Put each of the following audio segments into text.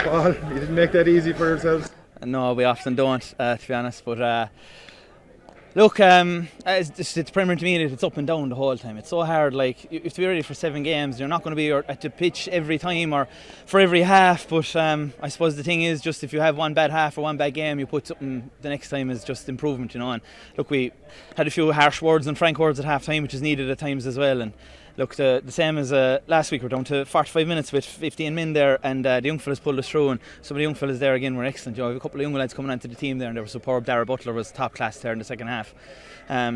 Paul, you didn't make that easy for yourselves. No, we often don't, to be honest. But look, it's Premier Intermediate. It's up and down the whole time. It's so hard. Like, you have to be ready for 7 games. You're not going to be at the pitch every time or for every half. But I suppose the thing is, just if you have one bad half or one bad game, you put something the next time is just improvement, you know. And look, we had a few harsh words and frank words at half time, which is needed at times as well. And look, the same as last week, we're down to 45 minutes with 15 men there, and the young fellas pulled us through, and some of the young fellas there again were excellent. You know, we have a couple of young lads coming onto the team there, and they were superb. Dara Butler was top class there in the second half.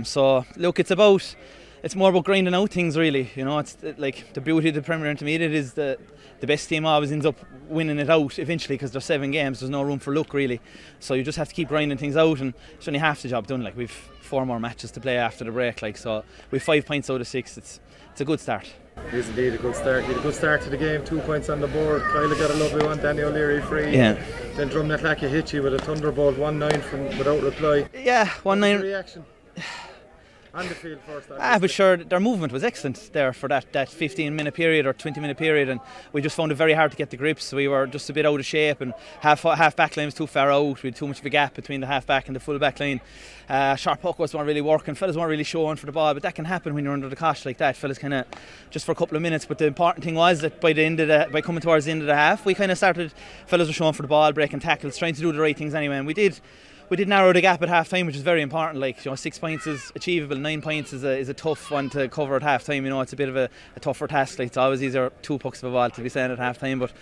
So look, it's more about grinding out things, really. You know, it's like the beauty of the Premier Intermediate is the best team always ends up winning it out eventually, because there's 7 games. There's no room for luck, really. So you just have to keep grinding things out, and it's only half the job done. Like, we've 4 more matches to play after the break. Like, so we've 5 points out of 6. It's a good start. It is indeed a good start. You had a good start to the game, 2 points on the board. Kyla got a lovely one, Danny O'Leary free. Yeah. Then Dromin-Athlacca hit you with a thunderbolt, 1-9 from without reply. Yeah, 1-9. What was the reaction? On the field first. But sure, their movement was excellent there for that 15-minute period or 20-minute period, and we just found it very hard to get the grips. We were just a bit out of shape, and half back line was too far out. We had too much of a gap between the half back and the full back line. Sharp puckouts weren't really working. Fellas weren't really showing for the ball, but that can happen when you're under the cosh like that. Fellas kind of just for a couple of minutes. But the important thing was that by coming towards the end of the half, we kind of started. Fellas were showing for the ball, breaking tackles, trying to do the right things anyway, and we did narrow the gap at half time, which is very important. Like, you know, 6 points is achievable. 9 points is a tough one to cover at half time. You know, it's a bit of a tougher task. Like, it's always easier 2 pucks of a ball to be saying at half time, but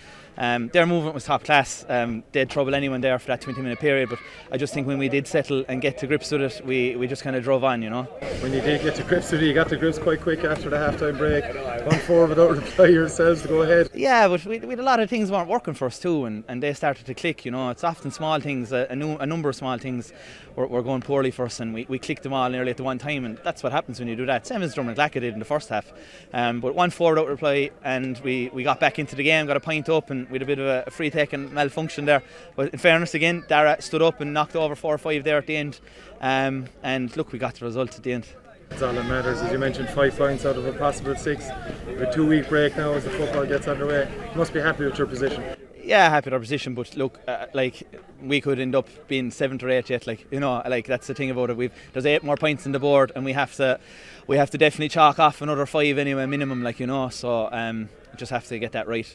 their movement was top class. They had trouble anyone there for that 20-minute period, but I just think when we did settle and get to grips with it, we just kind of drove on, you know. When you did get to grips with it, you got to grips quite quick after the half time break. 1-4 without reply yourselves to go ahead. Yeah, but we had a lot of things weren't working for us too, and they started to click, you know. It's often small things, a number of small things were going poorly for us, and we clicked them all nearly at the one time, and that's what happens when you do that. Same as Dromin-Athlacca did in the first half. But 1-4 without reply, and we got back into the game, got a point up, and we had a bit of a free take and malfunction there. But in fairness, again, Dara stood up and knocked over 4 or 5 there at the end. And look, we got the result at the end. That's all that matters. As you mentioned, 5 points out of a possible 6. A 2-week break now as the football gets underway. You must be happy with your position. Yeah, happy with our position, but look, like, we could end up being 7th or 8th yet. Like, you know, like, that's the thing about it. There's 8 more points on the board, and we have to definitely chalk off another 5 anyway, minimum. Like, you know, so just have to get that right.